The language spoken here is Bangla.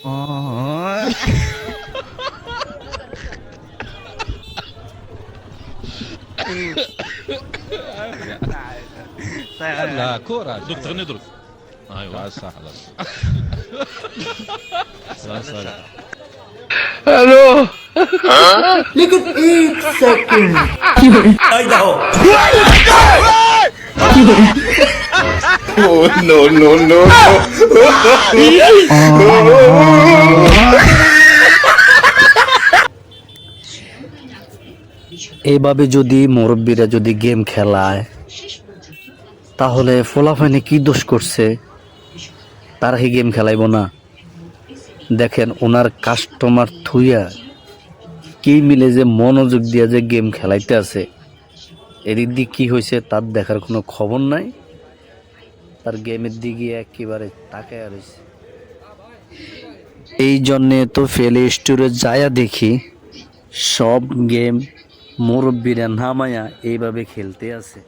لا كورة دكتور ندرس. ايوه خلاص خلاص خلاص हेलो लेकिन एक सेकंड नो नो नो এইভাবে যদি মুরব্বীরা যদি গেম খেলায় তাহলে ফলাফাইনে কি দোষ করছে? তারা কি গেম খেলাইব না? দেখেন ওনার কাস্টমার থুইয়া কি মিলে যে মনোযোগ দিয়া যে গেম খেলাইতে আছে, এদিক দিয়ে কি হয়েছে তার দেখার কোনো খবর নাই। তার গেমের দিকে একেবারে তাকায় রয়েছে। এই জন্যে তো প্লে স্টোরে যায়া দেখি সব গেম মুরব্বীরা নামায়া এইভাবে খেলতে আছে।